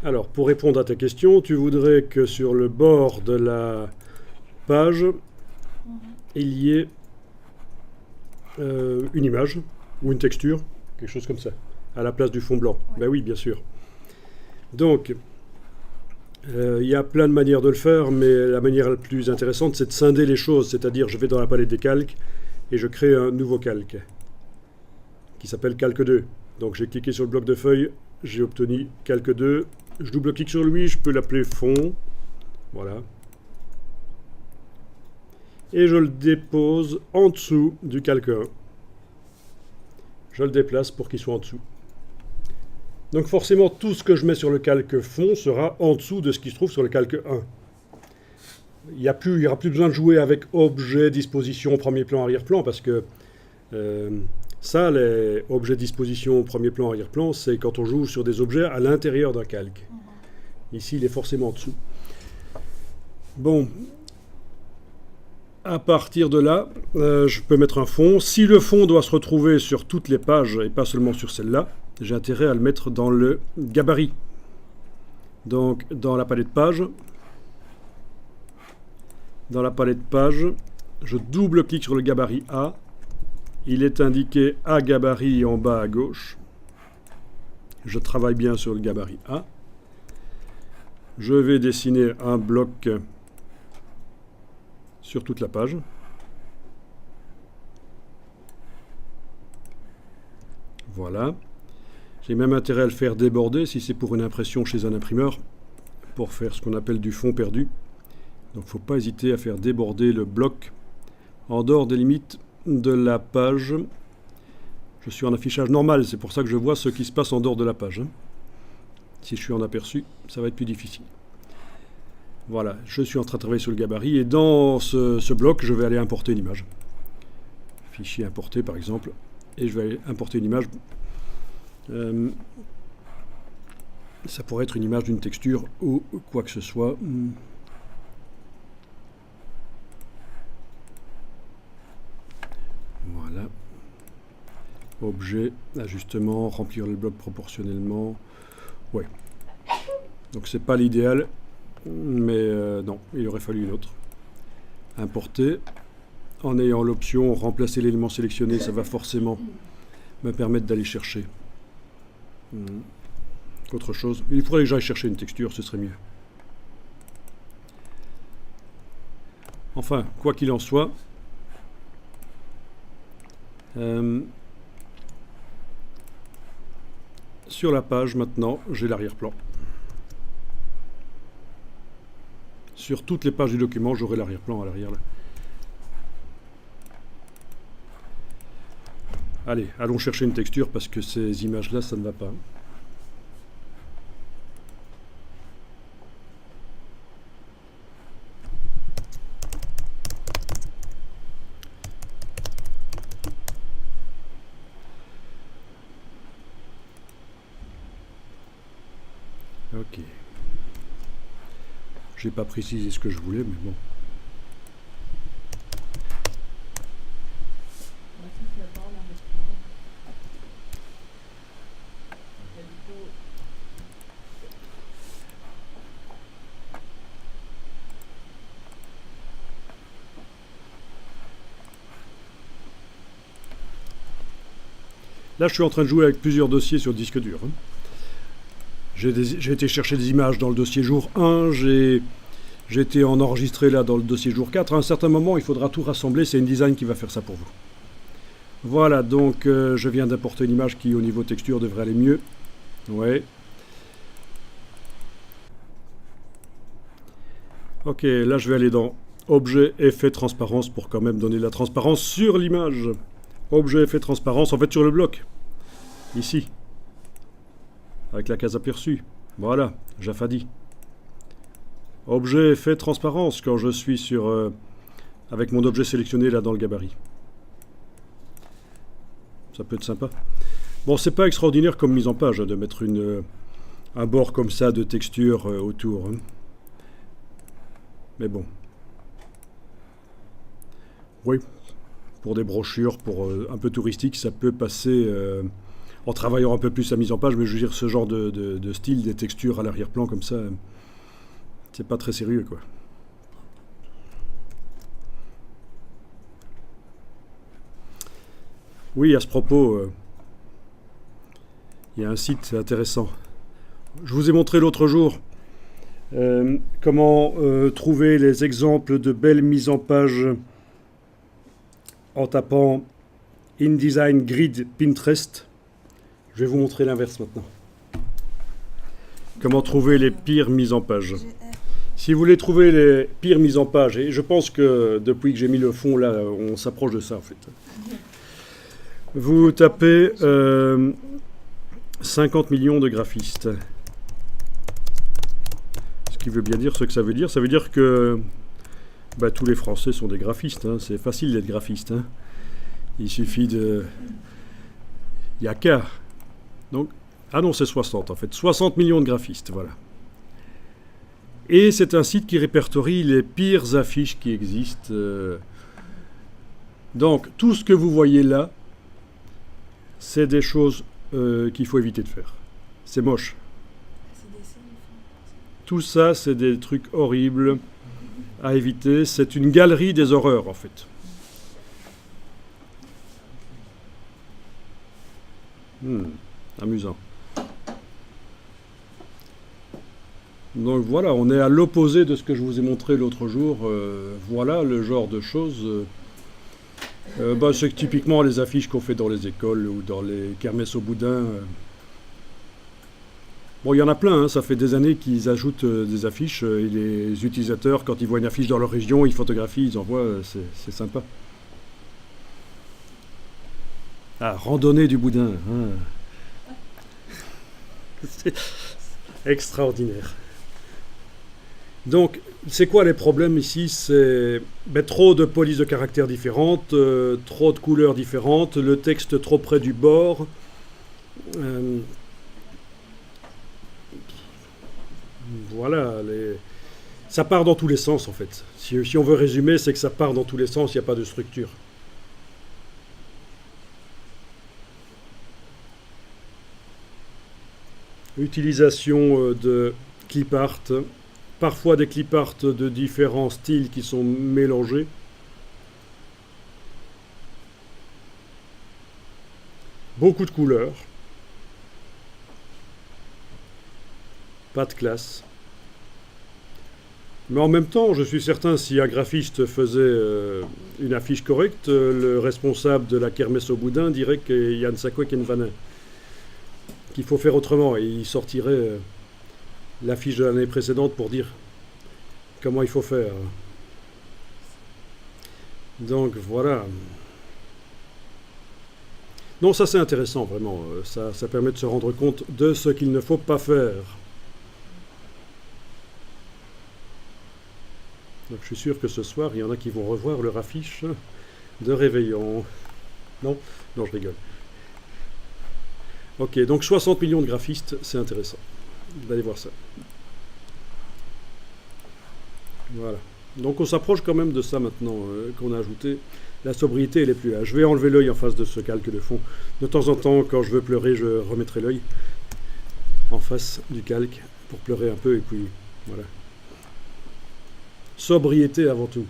Alors, pour répondre à ta question, tu voudrais que sur le bord de la page, Mhm. il y ait une image ou une texture, quelque chose comme ça, à la place du fond blanc. Ouais. Ben oui, bien sûr. Donc, il y a plein de manières de le faire, mais la manière la plus intéressante, c'est de scinder les choses. C'est-à-dire, je vais dans la palette des calques et je crée un nouveau calque qui s'appelle calque 2. Donc, j'ai cliqué sur le bloc de feuilles, j'ai obtenu calque 2. Je double-clique sur lui, je peux l'appeler fond. Voilà. Et je le dépose en dessous du calque 1. Je le déplace pour qu'il soit en dessous. Donc forcément, tout ce que je mets sur le calque fond sera en dessous de ce qui se trouve sur le calque 1. Il n'y aura plus besoin de jouer avec objet, disposition, premier plan, arrière-plan, parce que euh, ça, les objets, disposition, premier plan, arrière-plan, c'est quand on joue sur des objets à l'intérieur d'un calque. Mhm. Ici, il est forcément en dessous. Bon, à partir de là, je peux mettre un fond. Si le fond doit se retrouver sur toutes les pages et pas seulement sur celle-là, j'ai intérêt à le mettre dans le gabarit. Donc, dans la palette page, je double-clique sur le gabarit A. Il est indiqué A gabarit en bas à gauche. Je travaille bien sur le gabarit A. Je vais dessiner un bloc sur toute la page. Voilà. J'ai même intérêt à le faire déborder si c'est pour une impression chez un imprimeur, pour faire ce qu'on appelle du fond perdu. Donc il ne faut pas hésiter à faire déborder le bloc en dehors des limites de la page. Je suis en affichage normal, c'est pour ça que je vois ce qui se passe en dehors de la page. Si je suis en aperçu, ça va être plus difficile. Voilà, je suis en train de travailler sur le gabarit et dans ce bloc, je vais aller importer une image. Fichier importé par exemple, et je vais aller importer une image. Ça pourrait être une image d'une texture ou quoi que ce soit. Voilà. Objet, ajustement, remplir le bloc proportionnellement. Ouais. Donc c'est pas l'idéal, mais non, il aurait fallu une autre. Importer. En ayant l'option remplacer l'élément sélectionné, ça va forcément me permettre d'aller chercher autre chose. Il faudrait que j'aille chercher une texture, ce serait mieux. Enfin, quoi qu'il en soit, sur la page maintenant, j'ai l'arrière-plan. Sur toutes les pages du document, j'aurai l'arrière-plan à l'arrière. Allez, allons chercher une texture parce que ces images-là, ça ne va pas. Ok. J'ai pas précisé ce que je voulais, mais bon. Moi, si je le bord l'arrière-plan, il y a plutôt. Là, je suis en train de jouer avec plusieurs dossiers sur disque dur. J'ai été chercher des images dans le dossier jour 1, j'ai été en enregistré là dans le dossier jour 4. À un certain moment, il faudra tout rassembler, c'est InDesign qui va faire ça pour vous. Voilà, donc je viens d'apporter une image qui, au niveau texture, devrait aller mieux. Ouais. Ok, là je vais aller dans Objet, Effet, Transparence pour quand même donner de la transparence sur l'image. Objet, Effet, Transparence, en fait sur le bloc. Ici. Avec la case aperçue. Voilà, Jafadi. Objet, Effet, Transparence quand je suis sur... avec mon objet sélectionné là dans le gabarit. Ça peut être sympa. Bon, c'est pas extraordinaire comme mise en page de mettre un bord comme ça de texture autour. Hein. Mais bon. Oui, pour des brochures, pour un peu touristique, ça peut passer. en travaillant un peu plus la mise en page, mais je veux dire, ce genre de style, des textures à l'arrière-plan comme ça, c'est pas très sérieux, quoi. Oui, à ce propos, il y a un site intéressant. Je vous ai montré l'autre jour comment trouver les exemples de belles mises en page en tapant InDesign Grid Pinterest. Je vais vous montrer l'inverse maintenant. Comment trouver les pires mises en page. Si vous voulez trouver les pires mises en page, et je pense que depuis que j'ai mis le fond là, on s'approche de ça en fait. Vous tapez 50 millions de graphistes. Ce qui veut bien dire ce que ça veut dire. Ça veut dire que tous les Français sont des graphistes. Hein. C'est facile d'être graphiste. Hein. Il suffit de... Il n'y a qu'à. Donc, ah non, c'est 60 en fait. 60 millions de graphistes, voilà. Et c'est un site qui répertorie les pires affiches qui existent. Donc, tout ce que vous voyez là, c'est des choses qu'il faut éviter de faire. C'est moche. Tout ça, c'est des trucs horribles à éviter. C'est une galerie des horreurs, en fait. Amusant. Donc voilà, on est à l'opposé de ce que je vous ai montré l'autre jour. Voilà le genre de choses. C'est typiquement les affiches qu'on fait dans les écoles ou dans les kermesses au boudin. Bon, il y en a plein, hein, ça fait des années qu'ils ajoutent des affiches. Et les utilisateurs, quand ils voient une affiche dans leur région, ils photographient, ils envoient, c'est sympa. Ah, randonnée du boudin. Hein. C'est extraordinaire. Donc, c'est quoi les problèmes ici? C'est trop de polices de caractères différentes, trop de couleurs différentes, le texte trop près du bord. Voilà, ça part dans tous les sens en fait. Si on veut résumer, c'est que ça part dans tous les sens, il n'y a pas de structure. Utilisation de clip art. Parfois des clip art de différents styles qui sont mélangés. Beaucoup de couleurs. Pas de classe. Mais en même temps, je suis certain, si un graphiste faisait une affiche correcte, le responsable de la kermesse au boudin dirait qu'il y a une sacoué qui est une vanin. Qu'il faut faire autrement. Et il sortirait... l'affiche de l'année précédente pour dire comment il faut faire. Donc voilà. Non, ça c'est intéressant vraiment. Ça permet de se rendre compte de ce qu'il ne faut pas faire. Donc je suis sûr que ce soir, il y en a qui vont revoir leur affiche de réveillon. Non, je rigole. Ok, donc 60 millions de graphistes, c'est intéressant. D'aller voir ça. Voilà. Donc on s'approche quand même de ça maintenant qu'on a ajouté. La sobriété, elle est plus là. Je vais enlever l'œil en face de ce calque de fond. De temps en temps, quand je veux pleurer, je remettrai l'œil en face du calque pour pleurer un peu et puis voilà. Sobriété avant tout.